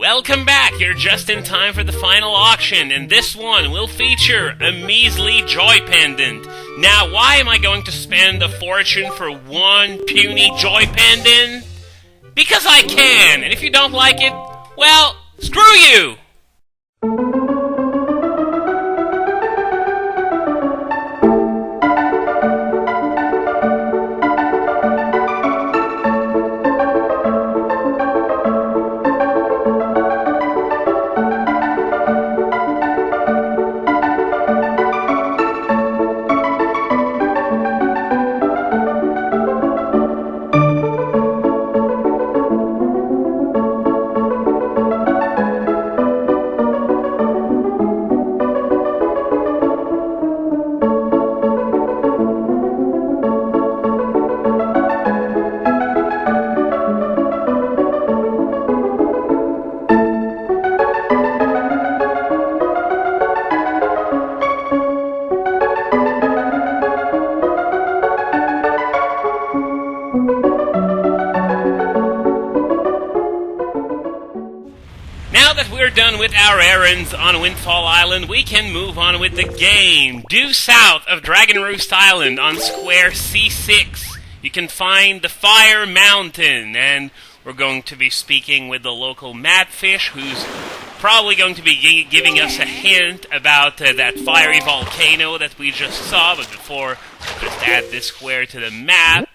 Welcome back! You're just in time for the final auction, and this one will feature a measly Joy Pendant. Now, why am I going to spend a fortune for one puny Joy Pendant? Because I can, and if you don't like it, well, screw you! Now that we're done with our errands on Windfall Island, we can move on with the game. Due south of Dragon Roost Island on square C6, you can find the Fire Mountain, and we're going to be speaking with the local mapfish, who's probably going to be giving us a hint about that fiery volcano that we just saw, but before, just add this square to the map.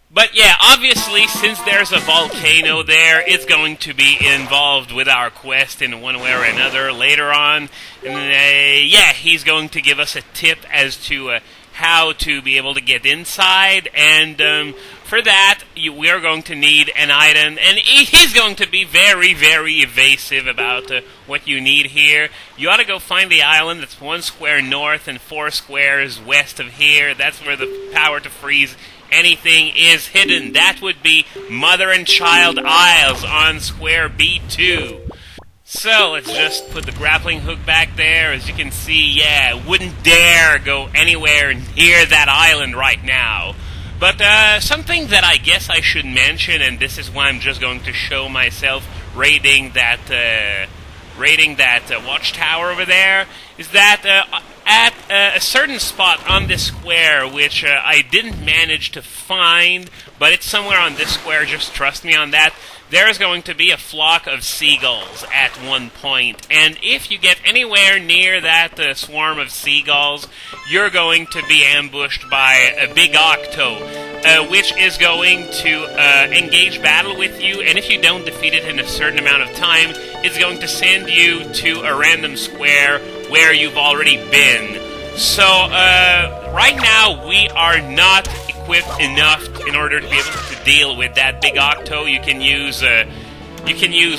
But yeah, obviously, since there's a volcano there, it's going to be involved with our quest in one way or another later on. And yeah, he's going to give us a tip as to how to be able to get inside. And for that, we are going to need an item. And he's going to be very, very evasive about what you need here. You ought to go find the island that's 1 square north and 4 squares west of here. That's where the power to freeze anything is hidden. That would be Mother and Child Isles on square B2. So, let's just put the grappling hook back there. As you can see, yeah, wouldn't dare go anywhere near that island right now. But something that I guess I should mention, and this is why I'm just going to show myself raiding that watchtower over there, is that at a certain spot on this square, which I didn't manage to find, but it's somewhere on this square, just trust me on that, there's going to be a flock of seagulls at one point. And if you get anywhere near that swarm of seagulls, you're going to be ambushed by a big octo, which is going to engage battle with you, and if you don't defeat it in a certain amount of time, it's going to send you to a random square where you've already been. So, right now, we are not equipped enough in order to be able to deal with that big octo. You can use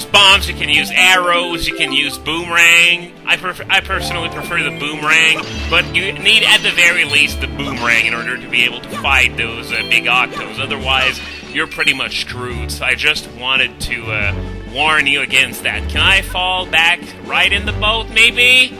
bombs, you can use arrows, you can use boomerang. I personally prefer the boomerang, but you need at the very least the boomerang in order to be able to fight those big octos. Otherwise, you're pretty much screwed. So I just wanted to warn you against that. Can I fall back right in the boat, maybe?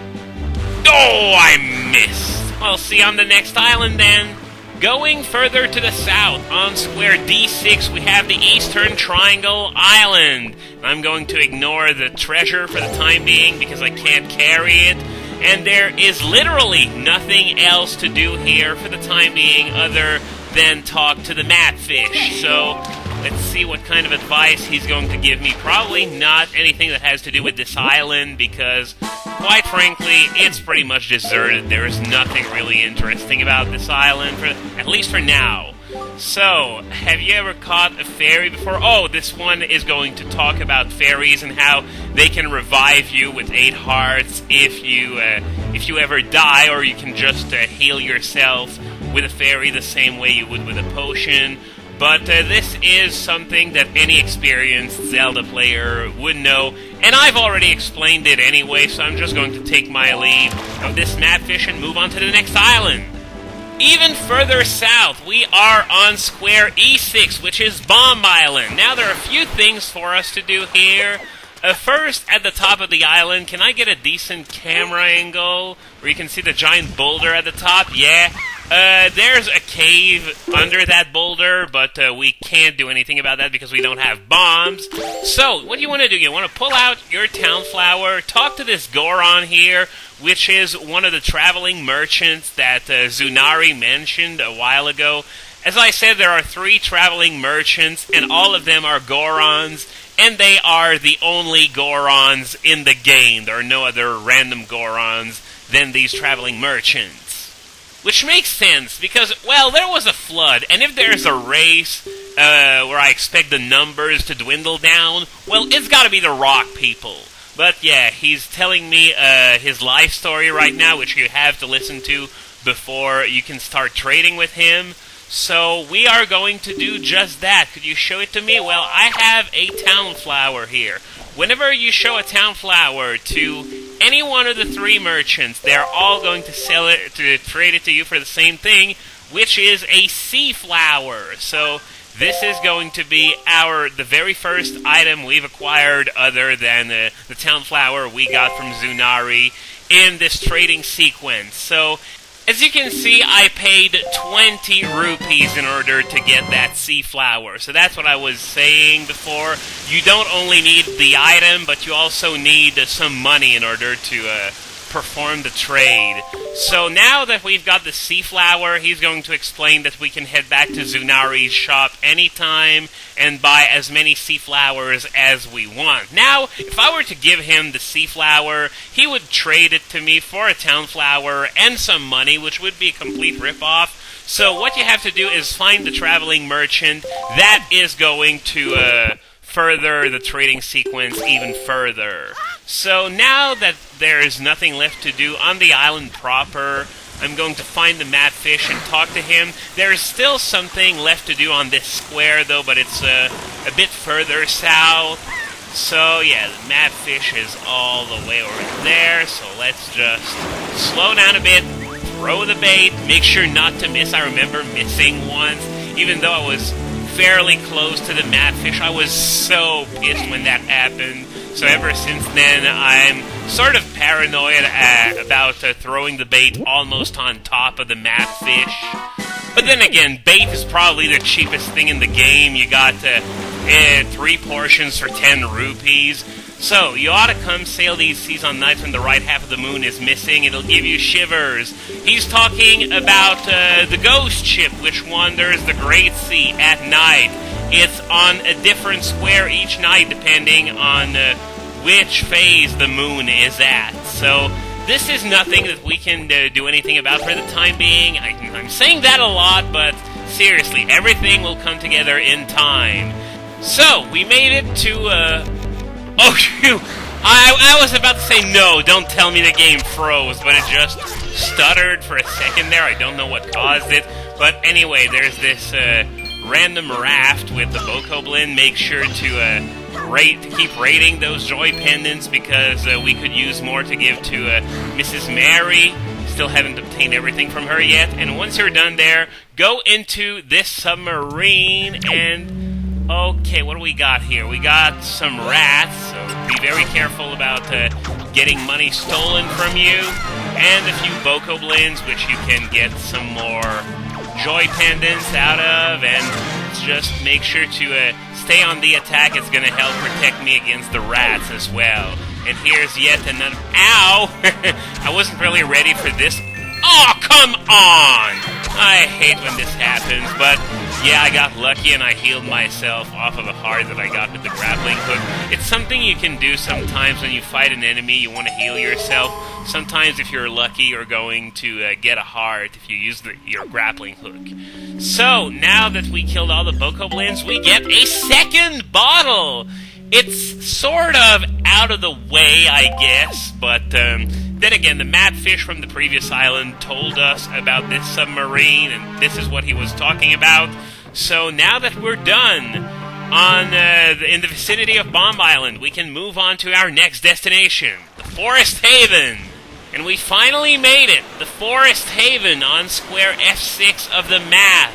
Oh, I missed. I'll see you on the next island then. Going further to the south, on square D6, we have the Eastern Triangle Island. I'm going to ignore the treasure for the time being because I can't carry it. And there is literally nothing else to do here for the time being other than talk to the mapfish. So, let's see what kind of advice he's going to give me. Probably not anything that has to do with this island, because, quite frankly, it's pretty much deserted. There is nothing really interesting about this island, at least for now. So, have you ever caught a fairy before? Oh, this one is going to talk about fairies and how they can revive you with 8 hearts if you ever die, or you can just heal yourself with a fairy the same way you would with a potion. But this is something that any experienced Zelda player would know, and I've already explained it anyway, so I'm just going to take my leave of this mapfish and move on to the next island. Even further south, we are on square E6, which is Bomb Island. Now, there are a few things for us to do here. First, at the top of the island, can I get a decent camera angle where you can see the giant boulder at the top? Yeah. There's a cave under that boulder, but we can't do anything about that because we don't have bombs. So, what do you want to do? You want to pull out your town flower, talk to this Goron here, which is one of the traveling merchants that Zunari mentioned a while ago. As I said, there are 3 traveling merchants, and all of them are Gorons, and they are the only Gorons in the game. There are no other random Gorons than these traveling merchants. Which makes sense, because, well, there was a flood, and if there's a race where I expect the numbers to dwindle down, well, it's gotta be the rock people. But yeah, he's telling me his life story right now, which you have to listen to before you can start trading with him. So we are going to do just that. Could you show it to me? Well, I have a town flower here. Whenever you show a town flower to any one of the 3 merchants, they're all going to sell it, to trade it to you for the same thing, which is a sea flower. So this is going to be the very first item we've acquired other than the town flower we got from Zunari in this trading sequence. So, as you can see, I paid 20 rupees in order to get that sea flower. So that's what I was saying before. You don't only need the item, but you also need some money in order to perform the trade. So now that we've got the sea flower, he's going to explain that we can head back to Zunari's shop anytime and buy as many sea flowers as we want. Now, if I were to give him the sea flower, he would trade it to me for a town flower and some money, which would be a complete rip-off. So what you have to do is find the traveling merchant that is going to further the trading sequence even further. So now that there is nothing left to do on the island proper, I'm going to find the mad fish and talk to him. There is still something left to do on this square though, but it's a bit further south. So yeah, the mad fish is all the way over there, so let's just slow down a bit, throw the bait, make sure not to miss. I remember missing once, even though I was fairly close to the mad fish. I was so pissed when that happened. So ever since then, I'm sort of paranoid about throwing the bait almost on top of the mad fish. But then again, bait is probably the cheapest thing in the game. You got 3 portions for 10 rupees. So, you ought to come sail these seas on nights when the right half of the moon is missing. It'll give you shivers. He's talking about the ghost ship, which wanders the Great Sea at night. It's on a different square each night, depending on which phase the moon is at. So, this is nothing that we can do anything about for the time being. I'm saying that a lot, but seriously, everything will come together in time. So, we made it to, oh, shoot! I was about to say no, don't tell me the game froze, but it just stuttered for a second there. I don't know what caused it. But anyway, there's this random raft with the Bokoblin. Make sure to keep raiding those Joy Pendants because we could use more to give to Mrs. Mary. Still haven't obtained everything from her yet. And once you're done there, go into this submarine and... Okay, what do we got here? We got some rats, so be very careful about getting money stolen from you, and a few Bokoblins, which you can get some more Joy Pendants out of, and just make sure to stay on the attack. It's going to help protect me against the rats as well. And here's yet another... Ow! I wasn't really ready for this. Oh, come on! I hate when this happens, but yeah, I got lucky and I healed myself off of a heart that I got with the grappling hook. It's something you can do sometimes when you fight an enemy, you want to heal yourself. Sometimes if you're lucky, you're going to get a heart if you use your grappling hook. So, now that we killed all the Bokoblins, we get a second bottle! It's sort of out of the way, I guess, but then again, the mad fish from the previous island told us about this submarine, and this is what he was talking about. So now that we're done in the vicinity of Bomb Island, we can move on to our next destination, the Forest Haven. And we finally made it, the Forest Haven on square F6 of the map.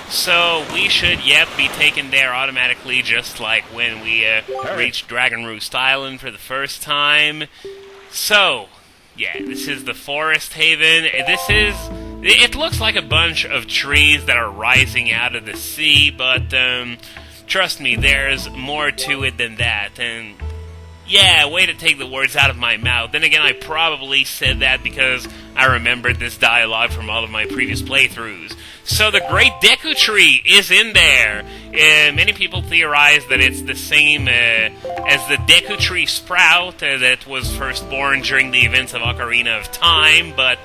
So we should, be taken there automatically, just like when we reached Dragon Roost Island for the first time. So, yeah, this is the Forest Haven. This is It looks like a bunch of trees that are rising out of the sea, but trust me, there's more to it than that. And yeah, way to take the words out of my mouth. Then again, I probably said that because I remembered this dialogue from all of my previous playthroughs. So the Great Deku Tree is in there. Many people theorize that it's the same as the Deku Tree Sprout that was first born during the events of Ocarina of Time, but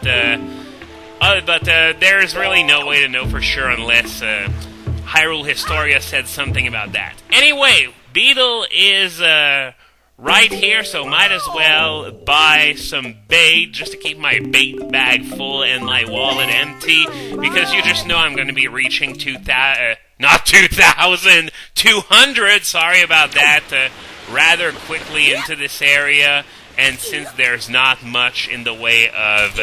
there's really no way to know for sure unless Hyrule Historia said something about that. Anyway, Beetle is right here, so might as well buy some bait just to keep my bait bag full and my wallet empty, because you just know I'm going to be reaching 200, sorry about that, rather quickly into this area, and since there's not much in the way of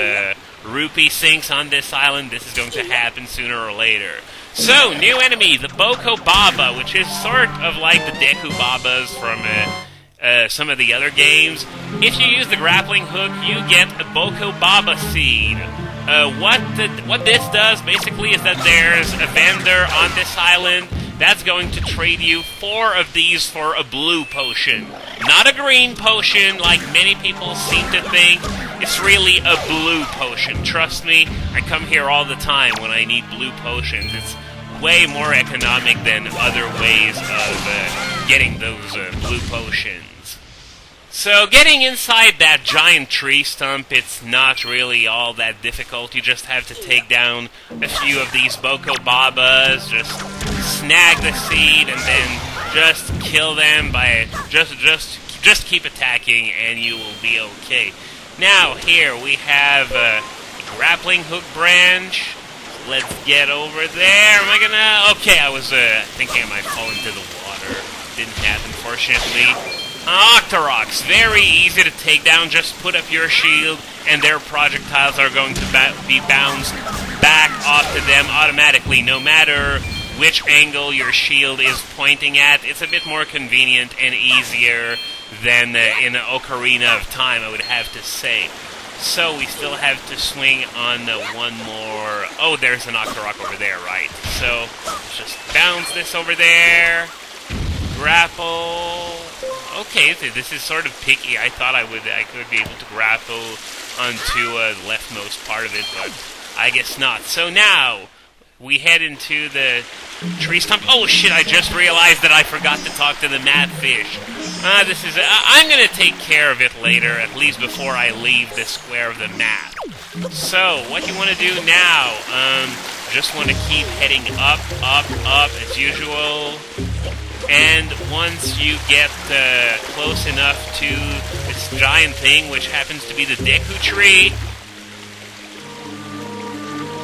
rupee sinks on this island, this is going to happen sooner or later. So, new enemy, the Boko Baba, which is sort of like the Deku Babas from some of the other games. If you use the grappling hook, you get a Boko Baba seed. What this does, basically, is that there's a vendor on this island that's going to trade you 4 of these for a blue potion. Not a green potion, like many people seem to think. It's really a blue potion. Trust me, I come here all the time when I need blue potions. It's way more economic than other ways of getting those blue potions. So, getting inside that giant tree stump, it's not really all that difficult. You just have to take down a few of these Boko Babas, just snag the seed, and then just kill them by just keep attacking, and you will be okay. Now, here we have a grappling hook branch. Let's get over there. Am I gonna... Okay, I was thinking I might fall into the water. Didn't happen, fortunately. Octoroks, very easy to take down. Just put up your shield, and their projectiles are going to be bounced back off to them automatically, no matter which angle your shield is pointing at. It's a bit more convenient and easier than in Ocarina of Time, I would have to say. So we still have to swing on one more... Oh, there's an Octorok over there, right. So, just bounce this over there. Grapple. Okay, this is sort of picky. I thought I could be able to grapple onto the leftmost part of it, but I guess not. So now, we head into the tree stump. Oh shit, I just realized that I forgot to talk to the mad fish. I'm gonna take care of it later, at least before I leave this square of the map. So, what you want to do now, just want to keep heading up, as usual. And once you get close enough to this giant thing, which happens to be the Deku Tree,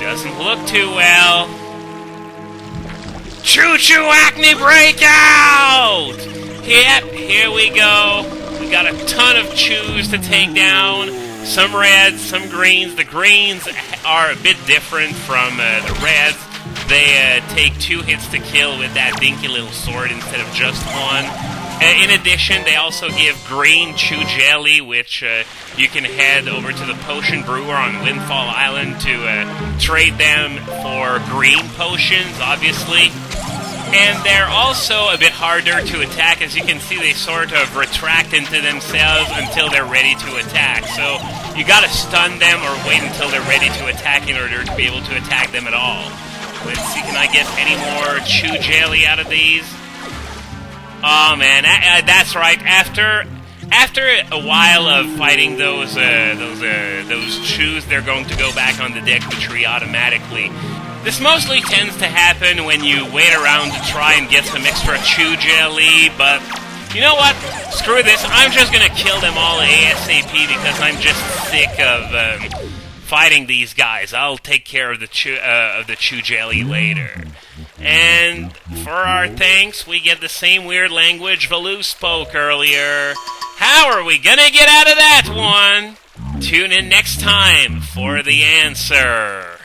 doesn't look too well. Choo-choo acne breakout! Yep, here we go. We got a ton of chews to take down. Some reds, some greens. The greens are a bit different from the reds. They take 2 hits to kill with that dinky little sword instead of just 1. In addition, they also give green chew jelly, which you can head over to the potion brewer on Windfall Island to trade them for green potions, obviously. And they're also a bit harder to attack. As you can see, they sort of retract into themselves until they're ready to attack. So you gotta stun them or wait until they're ready to attack in order to be able to attack them at all. Let's see, can I get any more chew jelly out of these? Oh man, that's right. After a while of fighting those chews, they're going to go back on the Deku Tree automatically. This mostly tends to happen when you wait around to try and get some extra chew jelly, but you know what? Screw this. I'm just gonna kill them all ASAP because I'm just sick of fighting these guys. I'll take care of the chew jelly later. And for our thanks, we get the same weird language Valoo spoke earlier. How are we gonna get out of that one? Tune in next time for the answer.